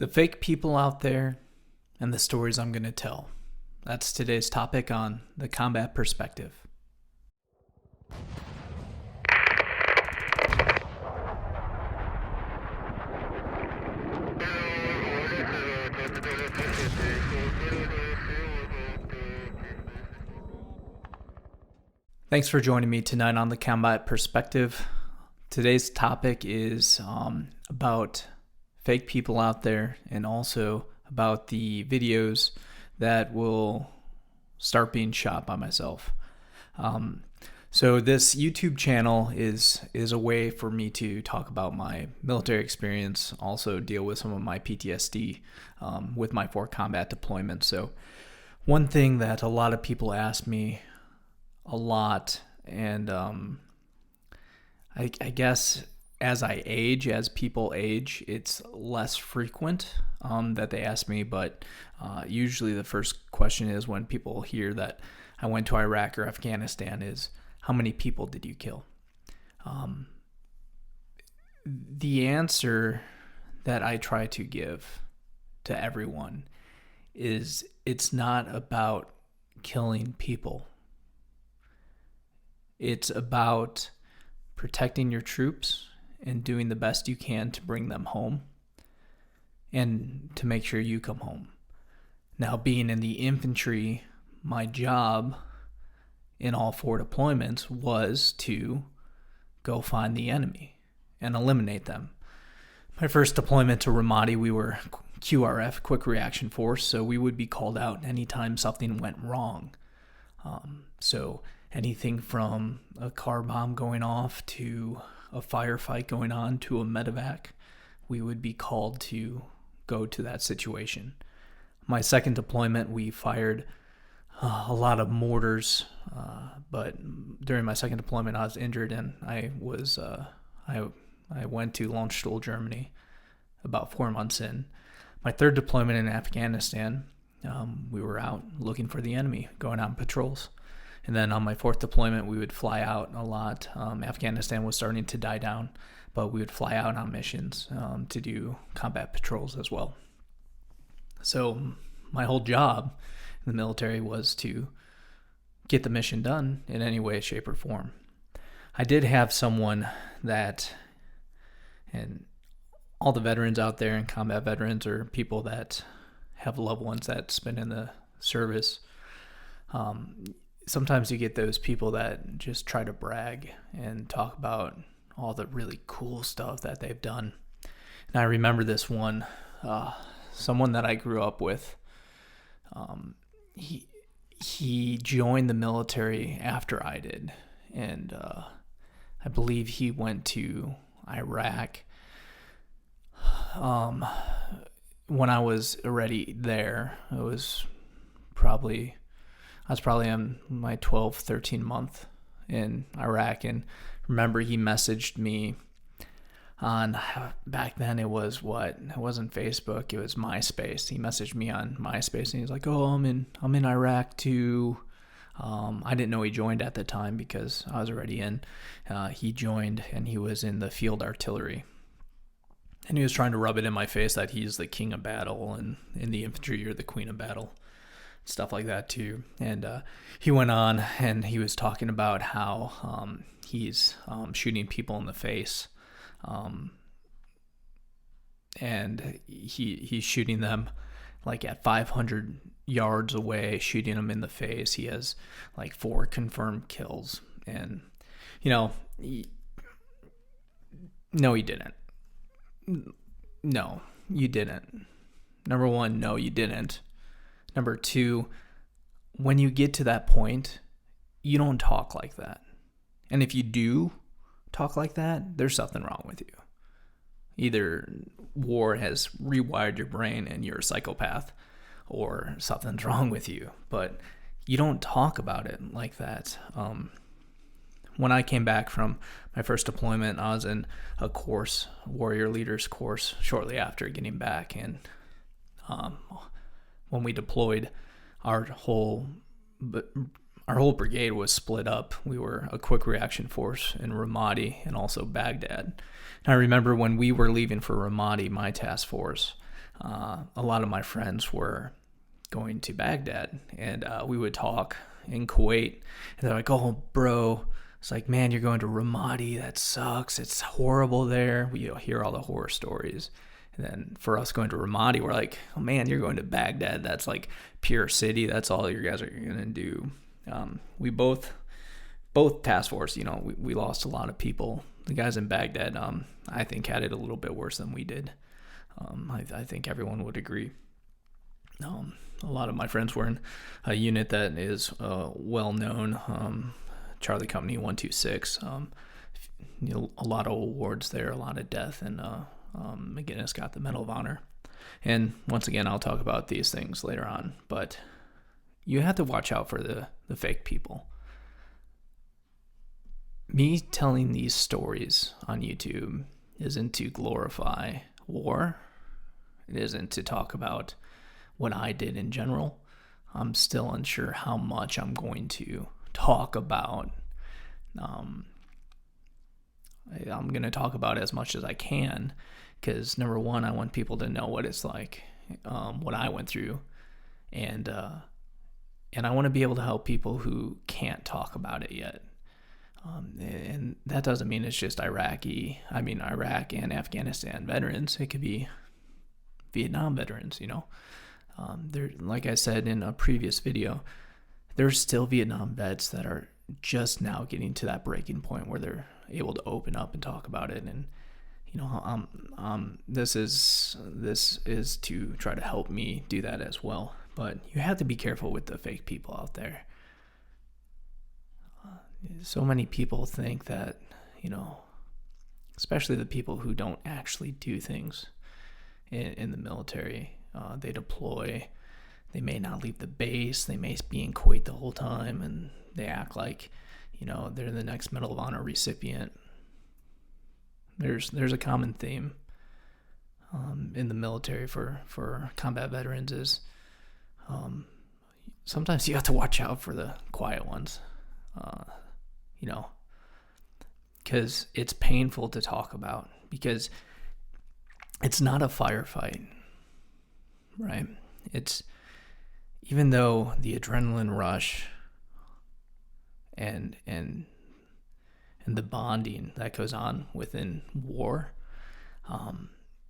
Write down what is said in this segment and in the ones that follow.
The fake people out there and the stories I'm going to tell. That's today's topic on the Combat Perspective. Thanks for joining me tonight on the Combat Perspective. Today's topic is about fake people out there and also about the videos that will start being shot by myself. So this YouTube channel is a way for me to talk about my military experience, also deal with some of my PTSD with my 4 combat deployments. So one thing that a lot of people ask me a lot, and I guess as people age, it's less frequent that they ask me, but usually the first question is when people hear that I went to Iraq or Afghanistan is, how many people did you kill? The answer that I try to give to everyone is it's not about killing people. It's about protecting your troops and doing the best you can to bring them home and to make sure you come home. Now, being in the infantry, my job in all 4 deployments was to go find the enemy and eliminate them. My first deployment to Ramadi, we were QRF, Quick Reaction Force, so we would be called out anytime something went wrong. So anything from a car bomb going off to a firefight going on to a medevac, we would be called to go to that situation. My second deployment, we fired a lot of mortars, but during my second deployment, I was injured and I went to Landstuhl, Germany, about 4 months in. My third deployment in Afghanistan, we were out looking for the enemy, going out on patrols. And then on my 4th deployment, we would fly out a lot. Afghanistan was starting to die down, but we would fly out on missions to do combat patrols as well. So my whole job in the military was to get the mission done in any way, shape, or form. I did have someone that, and all the veterans out there and combat veterans or people that have loved ones that's been in the service, sometimes you get those people that just try to brag and talk about all the really cool stuff that they've done. And I remember this one, someone that I grew up with. He joined the military after I did, and I believe he went to Iraq when I was already there. I was probably on my 12, 13 month in Iraq, and remember he messaged me on, back then it wasn't Facebook, it was MySpace. He messaged me on MySpace and he's like, "Oh, I'm in Iraq too." I didn't know he joined at the time because I was already in. He joined and he was in the field artillery. And he was trying to rub it in my face that he's the king of battle, and in the infantry you're the queen of battle. Stuff like that too. And he went on and he was talking about how he's shooting people in the face, and he's shooting them like at 500 yards away, shooting them in the face. He has like 4 confirmed kills, and no, he didn't. No, you didn't. Number 1, no, you didn't. Number 2, when you get to that point, you don't talk like that. And if you do talk like that, there's something wrong with you. Either war has rewired your brain and you're a psychopath, or something's wrong with you. But you don't talk about it like that. When I came back from my first deployment, I was in a course, Warrior Leaders course, shortly after getting back. And when we deployed, our whole brigade was split up. We were a quick reaction force in Ramadi and also Baghdad. And I remember when we were leaving for Ramadi, my task force, a lot of my friends were going to Baghdad, and we would talk in Kuwait, and they're like, "Oh, bro." It's like, man, you're going to Ramadi. That sucks. It's horrible there. We hear all the horror stories. And then for us going to Ramadi, we're like, oh, man, you're going to Baghdad. That's like pure city. That's all you guys are going to do. We both task force, we lost a lot of people. The guys in Baghdad, I think, had it a little bit worse than we did. I think everyone would agree. A lot of my friends were in a unit that is well known. Charlie Company 126. A lot of awards there, a lot of death, and McGinnis got the Medal of Honor. And once again, I'll talk about these things later on, but you have to watch out for the fake people. Me telling these stories on YouTube isn't to glorify war. It isn't to talk about what I did in general. I'm still unsure how much I'm going to talk about. I'm going to talk about as much as I can, because number one, I want people to know what it's like, what I went through, and I want to be able to help people who can't talk about it yet. And that doesn't mean it's just Iraq and Afghanistan veterans. It could be Vietnam veterans, There, like I said in a previous video, there's still Vietnam vets that are just now getting to that breaking point where they're able to open up and talk about it. And, this is to try to help me do that as well. But you have to be careful with the fake people out there. So many people think that, especially the people who don't actually do things in the military, they deploy, they may not leave the base, they may be in Kuwait the whole time, and they act like, they're the next Medal of Honor recipient. There's a common theme in the military for combat veterans is sometimes you have to watch out for the quiet ones. Because it's painful to talk about, because it's not a firefight, right? It's, even though the adrenaline rush and the bonding that goes on within war,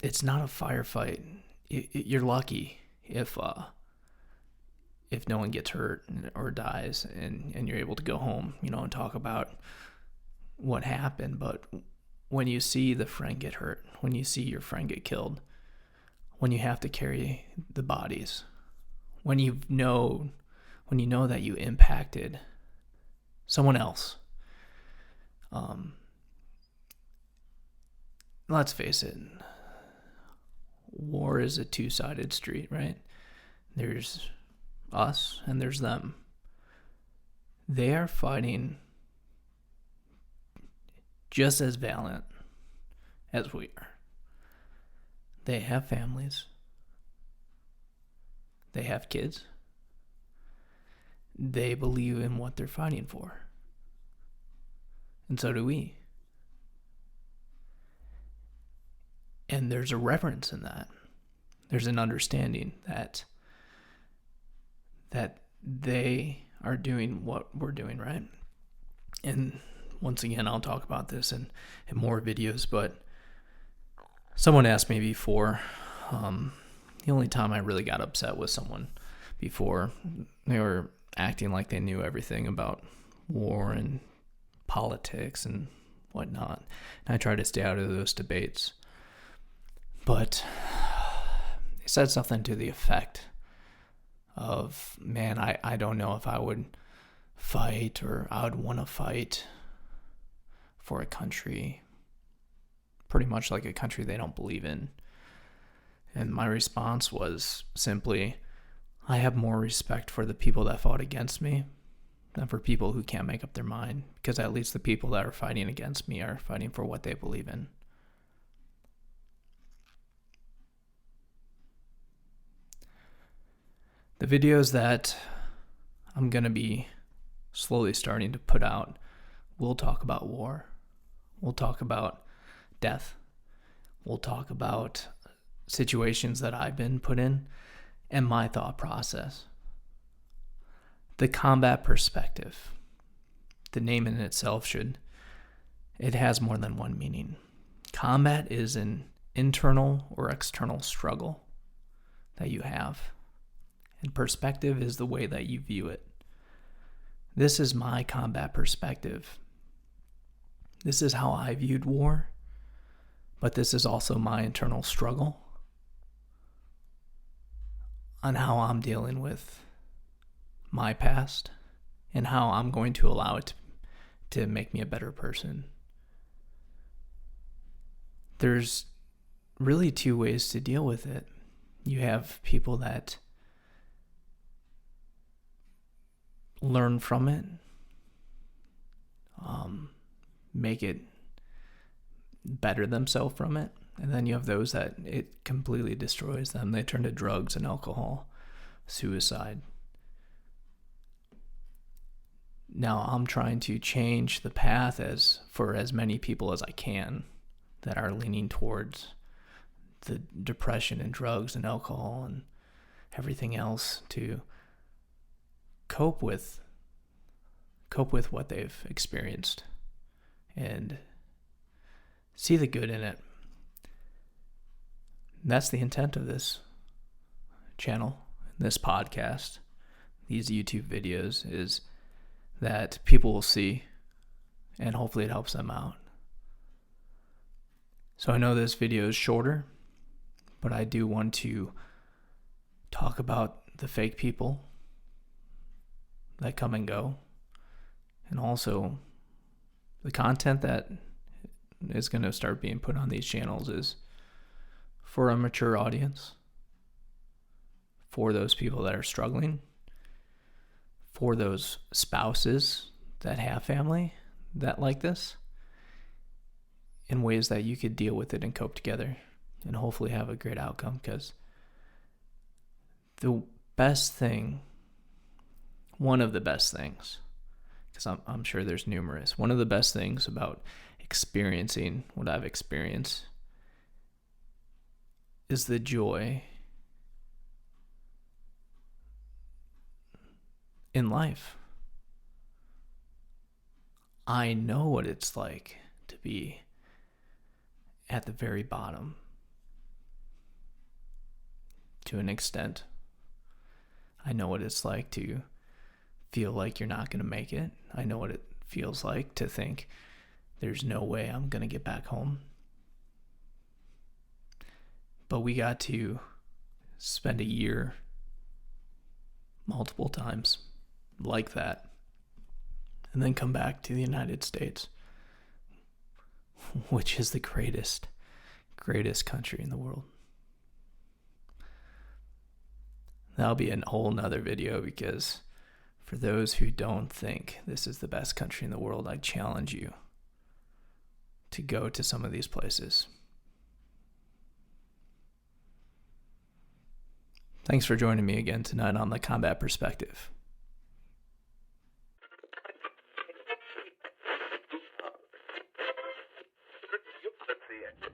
it's not a firefight. You're lucky if no one gets hurt or dies, and you're able to go home, and talk about what happened. But when you see the friend get hurt, when you see your friend get killed, when you have to carry the bodies, when you know that you impacted someone else, let's face it, war is a two-sided street, right? There's us and there's them. They are fighting just as valiant as we are. They have families. They have kids. They believe in what they're fighting for. And so do we. And there's a reverence in that. There's an understanding that they are doing what we're doing, right? And once again, I'll talk about this in more videos, but someone asked me before, the only time I really got upset with someone before, they were acting like they knew everything about war and politics and whatnot. And I try to stay out of those debates. But they said something to the effect of, man, I don't know if I would fight, or I would want to fight for a country, pretty much like a country they don't believe in. And my response was simply, I have more respect for the people that fought against me than for people who can't make up their mind, because at least the people that are fighting against me are fighting for what they believe in. The videos that I'm going to be slowly starting to put out will talk about war. We'll talk about death. We'll talk about situations that I've been put in and my thought process. The combat perspective. The name in itself it has more than one meaning. Combat is an internal or external struggle that you have. And perspective is the way that you view it. This is my combat perspective. This is how I viewed war, but this is also my internal struggle on how I'm dealing with my past and how I'm going to allow it to make me a better person. There's really two ways to deal with it. You have people that learn from it, make it better themselves from it, and then you have those that it completely destroys them. They turn to drugs and alcohol, suicide. Now I'm trying to change the path for as many people as I can that are leaning towards the depression and drugs and alcohol and everything else to cope with what they've experienced and see the good in it. And that's the intent of this channel, this podcast, these YouTube videos, is that people will see and hopefully it helps them out. So I know this video is shorter, but I do want to talk about the fake people that come and go, and also the content that is going to start being put on these channels is for a mature audience, for those people that are struggling, for those spouses that have family that like this, in ways that you could deal with it and cope together and hopefully have a great outcome. Because the best thing, one of the best things, because I'm sure there's numerous, one of the best things about experiencing what I've experienced is the joy in life. I know what it's like to be at the very bottom to an extent. I know what it's like to feel like you're not going to make it. I know what it feels like to think there's no way I'm going to get back home. But we got to spend a year multiple times like that and then come back to the United States, which is the greatest country in the world. That'll be a whole nother video, because for those who don't think this is the best country in the world, I challenge you to go to some of these places. Thanks for joining me again tonight on The Combat Perspective. Let's see it.